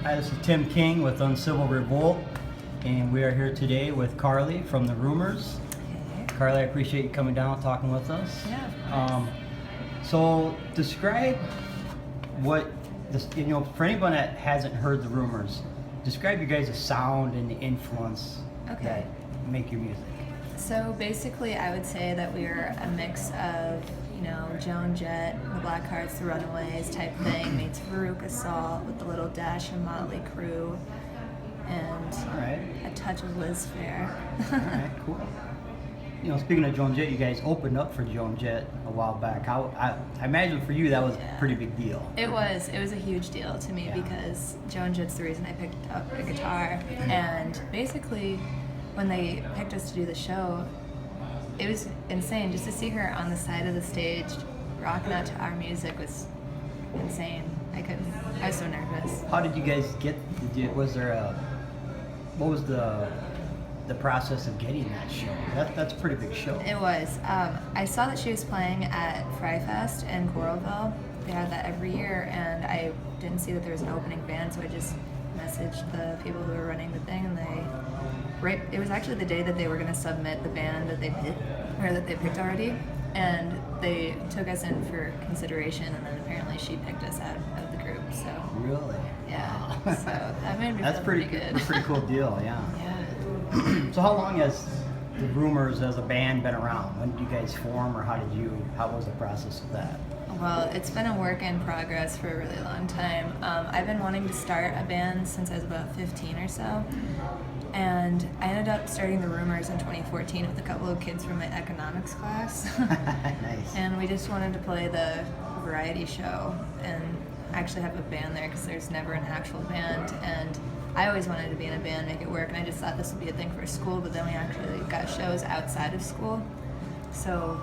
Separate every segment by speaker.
Speaker 1: Hi, this is Tim King with Uncivil Revolt, and we are here today with Carli from The Rumours.
Speaker 2: Hey.
Speaker 1: Carli, I appreciate you coming down and talking with us.
Speaker 2: Yeah, of course.
Speaker 1: So describe what this, for anyone that hasn't heard The Rumours, describe you guys' sound and the influence that make your music.
Speaker 2: So basically, I would say that we're a mix of, Joan Jett, the Blackhearts, the Runaways type thing, meets Veruca Salt with a little dash of Motley Crue, and a touch of Liz Phair.
Speaker 1: All right, cool. Speaking of Joan Jett, you guys opened up for Joan Jett a while back. I imagine for you that was a pretty big deal.
Speaker 2: It was a huge deal to me because Joan Jett's the reason I picked up a guitar, and basically when they picked us to do the show, it was insane. Just to see her on the side of the stage rocking out to our music was insane. I was so nervous.
Speaker 1: How did you guys what was the process of getting that show? That's a pretty big show.
Speaker 2: It was. I saw that she was playing at Fry Fest in Coralville. They had that every year, and I didn't see that there was an opening band, so I just messaged the people who were running the thing, and it was actually the day that they were going to submit the band that they picked already, and they took us in for consideration, and then apparently she picked us out of the group. So
Speaker 1: really,
Speaker 2: yeah. So that made me
Speaker 1: that's
Speaker 2: feel
Speaker 1: pretty
Speaker 2: good.
Speaker 1: That's a pretty cool deal, yeah.
Speaker 2: Yeah.
Speaker 1: So how long has The Rumours as a band been around? When did you guys form, or how was the process of that?
Speaker 2: Well, it's been a work in progress for a really long time. I've been wanting to start a band since I was about 15 or so. And I ended up starting The Rumours in 2014 with a couple of kids from my economics class.
Speaker 1: Nice.
Speaker 2: And we just wanted to play the variety show and actually have a band there because there's never an actual band. And I always wanted to be in a band, make it work, and I just thought this would be a thing for school, but then we actually got shows outside of school. So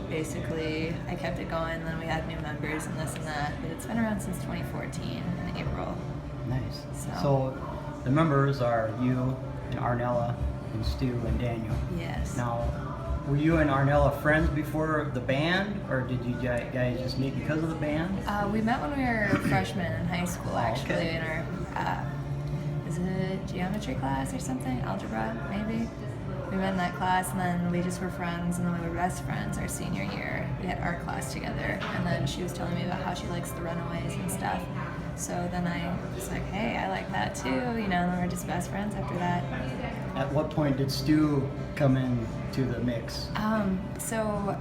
Speaker 2: basically, I kept it going, and then we had new members and this and that, but it's been around since 2014 in April.
Speaker 1: Nice.
Speaker 2: So
Speaker 1: the members are you and Arnella and Stu and Daniel.
Speaker 2: Yes.
Speaker 1: Now, were you and Arnella friends before the band, or did you guys just meet because of the band?
Speaker 2: We met when we were freshmen in high school, actually,
Speaker 1: Okay.
Speaker 2: in our, is it geometry class or something? Algebra, maybe? We met in that class, and then we just were friends, and then we were best friends our senior year. We had art class together, and then she was telling me about how she likes the Runaways and stuff. So then I was like, hey, I like that too, and then we're just best friends after that.
Speaker 1: At what point did Stu come in to the mix?
Speaker 2: So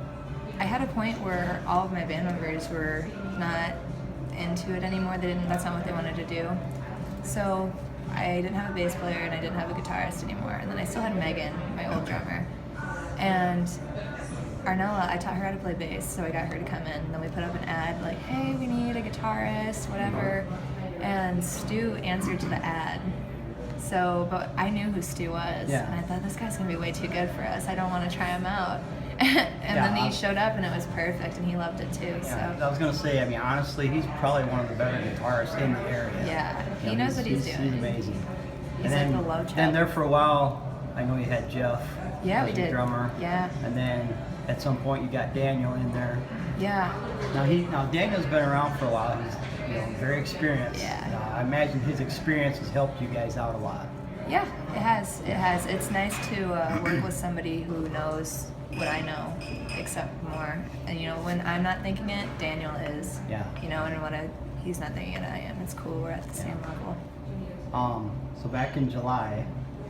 Speaker 2: I had a point where all of my band members were not into it anymore. That's not what they wanted to do. So I didn't have a bass player and I didn't have a guitarist anymore. And then I still had Megan, my old drummer. And Arnella, I taught her how to play bass, so I got her to come in. And then we put up an ad like, hey, we need a guitarist, whatever. And Stu answered to the ad. So, but I knew who Stu was.
Speaker 1: Yeah.
Speaker 2: And I thought, this guy's going to be way too good for us. I don't want to try him out. And then he showed up and it was perfect and he loved it too.
Speaker 1: Yeah,
Speaker 2: So
Speaker 1: I was going to say, honestly, he's probably one of the better guitarists in the area.
Speaker 2: yeah, he knows what he's doing.
Speaker 1: He's amazing.
Speaker 2: He's like the love child.
Speaker 1: And there for a while, I know you had Jeff
Speaker 2: Yeah,
Speaker 1: as
Speaker 2: we
Speaker 1: your
Speaker 2: did.
Speaker 1: drummer.
Speaker 2: Yeah.
Speaker 1: And then at some point you got Daniel in there.
Speaker 2: Yeah.
Speaker 1: Now Daniel's been around for a while. He's very experienced.
Speaker 2: Yeah.
Speaker 1: I imagine his experience has helped you guys out a lot.
Speaker 2: Yeah, it has. It has. It's nice to work with somebody who knows what I know, except more. And when I'm not thinking it, Daniel is.
Speaker 1: Yeah.
Speaker 2: And he's not thinking it, I am. It's cool. We're at the same level.
Speaker 1: So back in July,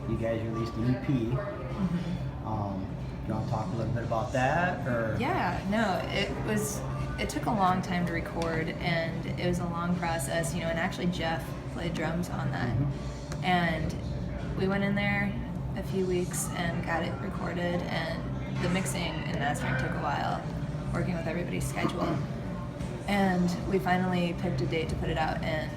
Speaker 1: you guys released an EP.
Speaker 2: Mm-hmm.
Speaker 1: You want to talk a little bit about that, or?
Speaker 2: Yeah. No, it took a long time to record, and it was a long process. And actually Jeff played drums on that, and we went in there a few weeks and got it recorded, and the mixing and mastering took a while, working with everybody's schedule. And we finally picked a date to put it out in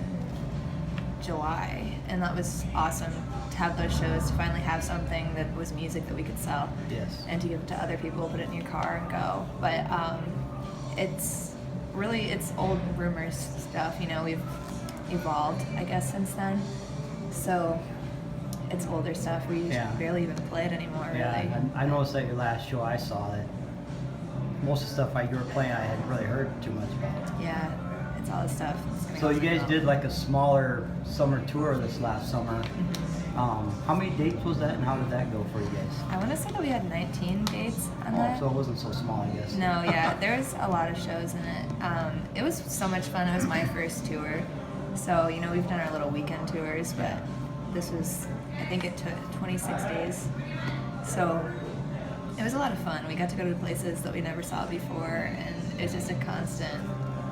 Speaker 2: July, and that was awesome to have those shows, to finally have something that was music that we could sell.
Speaker 1: Yes.
Speaker 2: And to give it to other people, put it in your car and go. But it's old Rumours stuff, we've evolved, I guess, since then. So it's older stuff. We barely even play it anymore, really.
Speaker 1: Yeah, I noticed at your last show I saw that most of the stuff you were playing I hadn't really heard too much about.
Speaker 2: Yeah, it's it's all the stuff. It's gonna
Speaker 1: So
Speaker 2: go
Speaker 1: you guys
Speaker 2: well.
Speaker 1: did like a smaller summer tour this last summer. How many dates was that, and how did that go for you guys?
Speaker 2: I want to say that we had 19 dates on
Speaker 1: Oh,
Speaker 2: that.
Speaker 1: so it wasn't so small, I guess.
Speaker 2: No, yeah, there was a lot of shows in it. It was so much fun. It was my first tour. So, you know, we've done our little weekend tours, but this was, I think it took 26 days. So it was a lot of fun. We got to go to places that we never saw before, and it's just a constant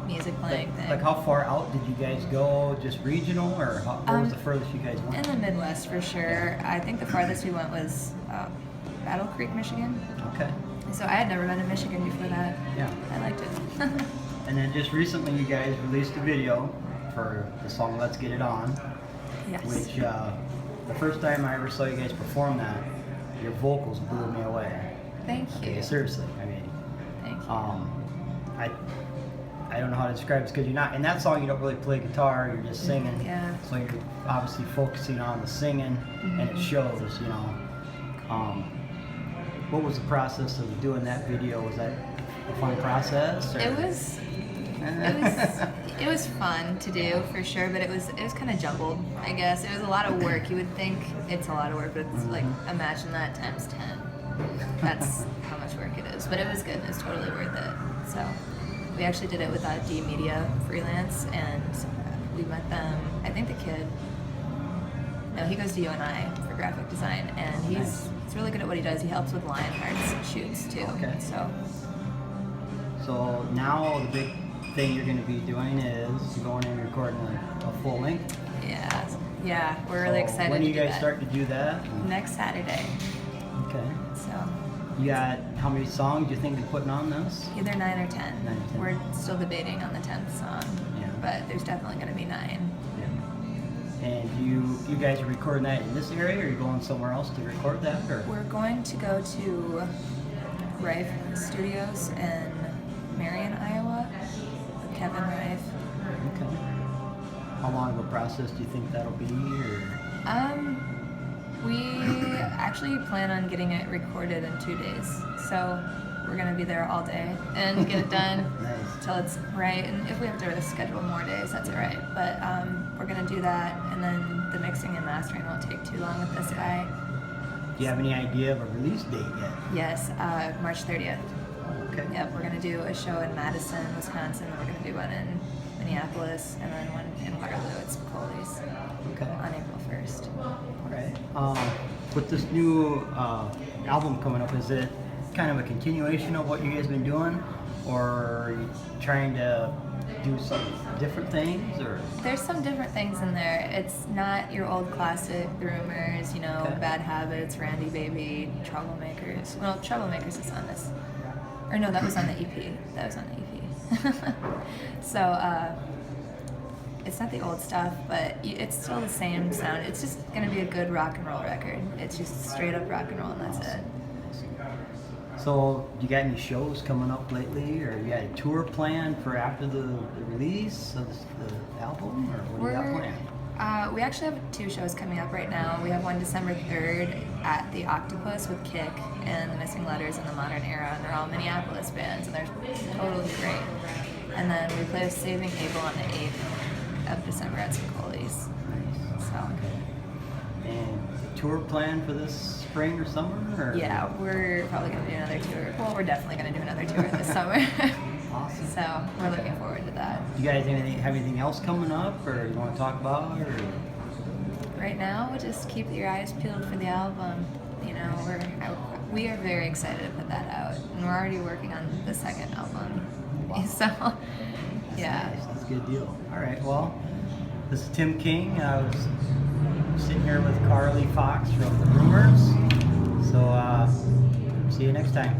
Speaker 2: music playing thing.
Speaker 1: Like how far out did you guys go? Just regional, or what was the furthest you guys
Speaker 2: In
Speaker 1: went?
Speaker 2: the Midwest, for sure. I think the farthest we went was Battle Creek, Michigan.
Speaker 1: Okay.
Speaker 2: So I had never been to Michigan before that.
Speaker 1: Yeah.
Speaker 2: I liked it.
Speaker 1: And then just recently you guys released a video for the song Let's Get It On,
Speaker 2: Yes.
Speaker 1: which the first time I ever saw you guys perform that, your vocals blew me away.
Speaker 2: Thank you.
Speaker 1: Okay, seriously. I mean,
Speaker 2: Thank you.
Speaker 1: I don't know how to describe it because you're not in that song. You don't really play guitar. You're just singing.
Speaker 2: Yeah.
Speaker 1: So you're obviously focusing on the singing, and it shows. You know. What was the process of doing that video? Was that a fun process? Or?
Speaker 2: It was fun to do for sure, but it was kind of jumbled. I guess it was a lot of work. You would think it's a lot of work, but it's like imagine that times 10. That's how much work it is. But it was good. It was totally worth it. So we actually did it with D Media Freelance, and we met them. I think the kid. No, he goes to UNI for graphic design, and he's really good at what he does. He helps with Lionheart's shoots too.
Speaker 1: Okay. So now the big thing you're going to be doing is going in and recording a full length.
Speaker 2: Yeah, we're really excited.
Speaker 1: When do you
Speaker 2: to do
Speaker 1: guys
Speaker 2: that.
Speaker 1: start to do that?
Speaker 2: Next Saturday.
Speaker 1: Okay.
Speaker 2: So
Speaker 1: You got how many songs do you think you're putting on this?
Speaker 2: either 9 or 10.
Speaker 1: 9 or 10.
Speaker 2: We're still debating on the 10th song,
Speaker 1: Yeah.
Speaker 2: but there's definitely going to be 9.
Speaker 1: And you guys are recording that in this area, or are you going somewhere else to record that? Or?
Speaker 2: We're going to go to Rife Studios in Marion, Iowa, with Kevin Rife.
Speaker 1: Okay. How long of a process do you think that'll be? Or?
Speaker 2: We actually plan on getting it recorded in 2 days. So we're going to be there all day and get it done
Speaker 1: Nice.
Speaker 2: until it's right. And if we have to schedule more days, that's all right. But we're going to do that, and then the mixing and mastering won't take too long with this guy.
Speaker 1: Do you have any idea of a release date yet?
Speaker 2: Yes, March 30th.
Speaker 1: Okay.
Speaker 2: Yep, we're going to do a show in Madison, Wisconsin, and we're going to do one in Minneapolis, and then one in Waterloo at Spicoli's
Speaker 1: Okay.
Speaker 2: on April 1st.
Speaker 1: All right. With this new album coming up, is it kind of a continuation of what you guys been doing, or are you trying to do some different things, or?
Speaker 2: There's some different things in there. It's not your old classic The Rumours, you know,
Speaker 1: Okay.
Speaker 2: Bad Habits, Randy Baby, Troublemakers. Well, Troublemakers is on this. Or no, that was on the EP. That was on the EP. So, it's not the old stuff, but it's still the same sound. It's just going to be a good rock and roll record. It's just straight up rock and roll, and that's it.
Speaker 1: So, you got any shows coming up lately, or you got a tour planned for after the release of the album, or what do you got planned?
Speaker 2: We actually have 2 shows coming up right now. We have one December 3rd at the Octopus with Kick and the Missing Letters and the Modern Era, and they're all Minneapolis bands, and they're totally great. And then we play with Saving Abel on the 8th of December at Spicoli's. So,
Speaker 1: And tour plan for this spring or summer? Or?
Speaker 2: yeah, we're probably going to do another tour. Well, we're definitely going to do another tour this summer.
Speaker 1: Awesome.
Speaker 2: So, we're looking forward to that.
Speaker 1: You guys have anything else coming up, or you want to talk about? Or?
Speaker 2: Right now, we'll just keep your eyes peeled for the album. You know, we are very excited to put that out, and we're already working on the second album.
Speaker 1: Wow.
Speaker 2: So, yeah.
Speaker 1: Nice. That's a good deal. All right. Well, this is Tim King. I was sitting here with Carli Fox from The Rumours. So, see you next time.